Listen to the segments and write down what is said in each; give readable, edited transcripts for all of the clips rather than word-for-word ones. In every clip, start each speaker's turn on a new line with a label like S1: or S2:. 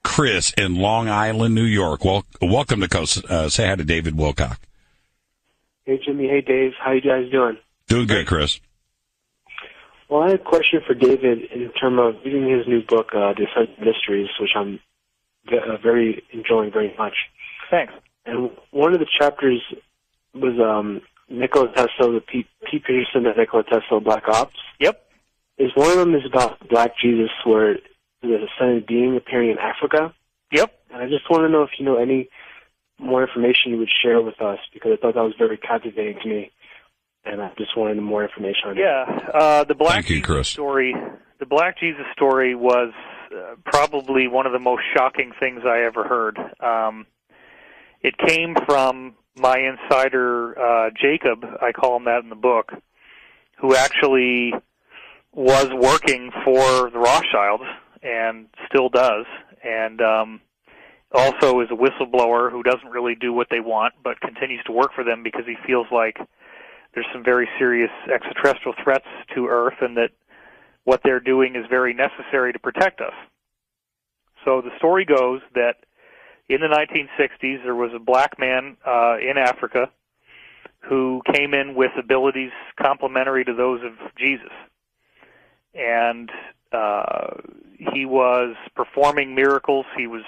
S1: Chris in Long Island, New York. Welcome to Coast. Say hi to David Wilcock.
S2: Hey, Jimmy. Hey, Dave. How you guys doing?
S1: Doing good, Chris.
S2: Well, I had a question for David in terms of reading his new book, Defense Mysteries, which I'm enjoying very much.
S3: Thanks.
S2: And one of the chapters was Nikola Tesla, the Pete Peterson and Nikola Tesla Black Ops.
S3: Yep.
S2: One of them is about Black Jesus, where there's a ascended being appearing in Africa.
S3: Yep.
S2: And I just want to know if you know any more information you would share with us, because I thought that was very captivating to me, and I just wanted more information on it.
S3: Yeah. The Black
S1: Thank you,
S3: Jesus
S1: Chris.
S3: story. The Black Jesus story was probably one of the most shocking things I ever heard. It came from my insider, Jacob, I call him that in the book, who actually was working for the Rothschilds and still does, and also is a whistleblower who doesn't really do what they want but continues to work for them because he feels like there's some very serious extraterrestrial threats to Earth and that what they're doing is very necessary to protect us. So the story goes that in the 1960s, there was a black man in Africa who came in with abilities complementary to those of Jesus. And he was performing miracles. He was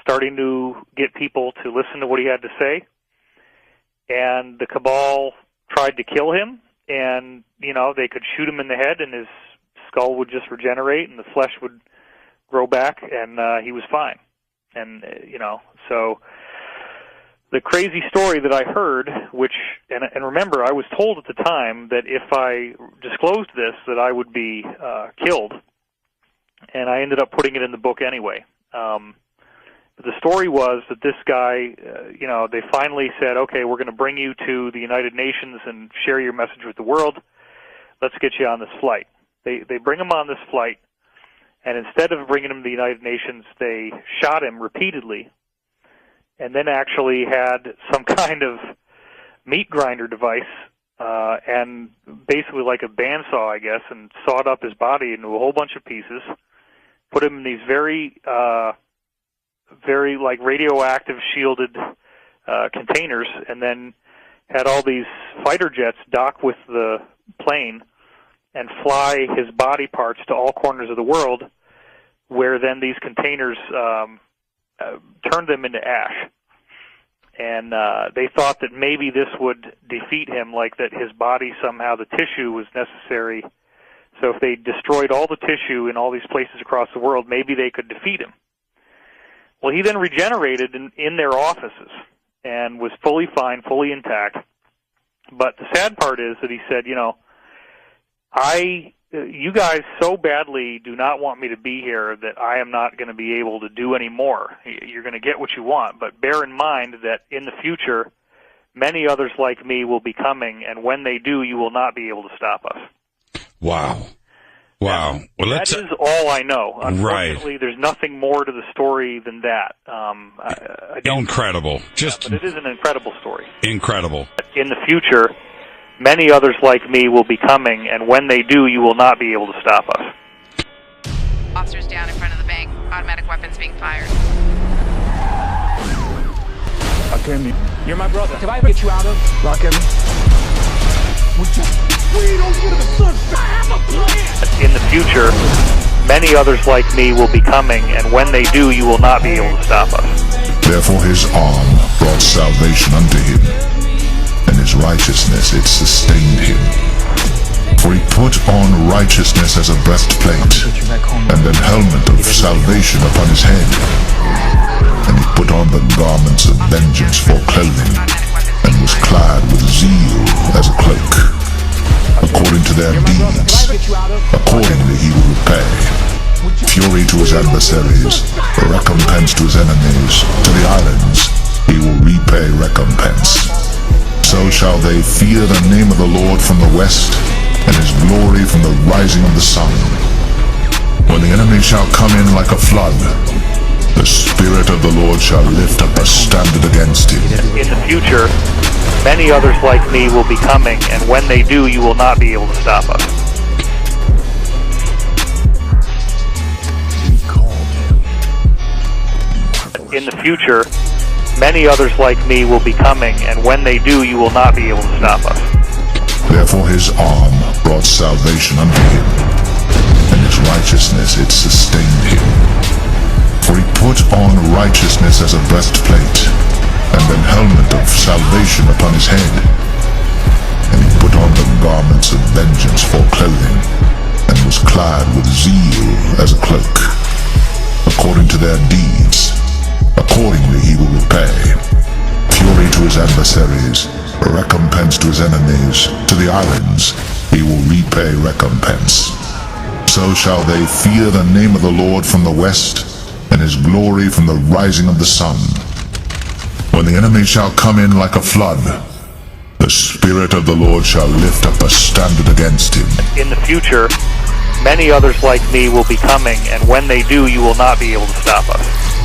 S3: starting to get people to listen to what he had to say. And the cabal tried to kill him, and, they could shoot him in the head, and his skull would just regenerate, and the flesh would grow back, and he was fine. And, so the crazy story that I heard, and remember, I was told at the time that if I disclosed this, that I would be killed, and I ended up putting it in the book anyway. But the story was that this guy, they finally said, okay, we're going to bring you to the United Nations and share your message with the world. Let's get you on this flight. They bring him on this flight, and instead of bringing him to the United Nations, they shot him repeatedly, and then actually had some kind of meat grinder device, and basically like a bandsaw, I guess, and sawed up his body into a whole bunch of pieces, put him in these very like radioactive shielded containers, and then had all these fighter jets dock with the plane and fly his body parts to all corners of the world, where then these containers turned them into ash. And they thought that maybe this would defeat him, like that his body somehow, the tissue was necessary. So if they destroyed all the tissue in all these places across the world, maybe they could defeat him. Well, he then regenerated in their offices and was fully fine, fully intact. But the sad part is that he said, you guys so badly do not want me to be here that I am not going to be able to do any more. You're going to get what you want, but bear in mind that in the future, many others like me will be coming, and when they do, you will not be able to stop us.
S1: Wow. Well,
S3: that is all I know. Unfortunately,
S1: right.
S3: There's nothing more to the story than that. I don't,
S1: incredible.
S3: But it is an incredible story.
S1: Incredible.
S3: In the future, many others like me will be coming, and when they do, you will not be able to stop us.
S4: Officers down in front of the bank. Automatic weapons being fired.
S5: Okay, you're my brother. Can I get you out of? Lock in.
S3: In the future, many others like me will be coming, and when they do, you will not be able to stop us.
S6: Therefore his arm brought salvation unto him, and his righteousness it sustained him. For he put on righteousness as a breastplate, and an helmet of salvation upon his head. And he put on the garments of vengeance for clothing, and was clad with zeal as a cloak. According to their deeds, accordingly he will repay. Fury to his adversaries, recompense to his enemies. To the islands he will repay recompense. So shall they fear the name of the Lord from the west, and his glory from the rising of the sun. When the enemy shall come in like a flood, the Spirit of the Lord shall lift up a standard against him.
S3: In the future, many others like me will be coming, and when they do, you will not be able to stop us.
S5: We called him
S3: In the future, many others like me will be coming, and when they do, you will not be able to stop us.
S6: Therefore his arm brought salvation unto him, and his righteousness it sustained him. For he put on righteousness as a breastplate, and an helmet of salvation upon his head. And he put on the garments of vengeance for clothing, and was clad with zeal as a cloak. According to their deeds, accordingly he will repay. Fury to his adversaries, recompense to his enemies. To the islands he will repay recompense. So shall they fear the name of the Lord from the west, and his glory from the rising of the sun. When the enemy shall come in like a flood, the Spirit of the Lord shall lift up a standard against him.
S3: In the future, many others like me will be coming, and when they do, you will not be able to stop us.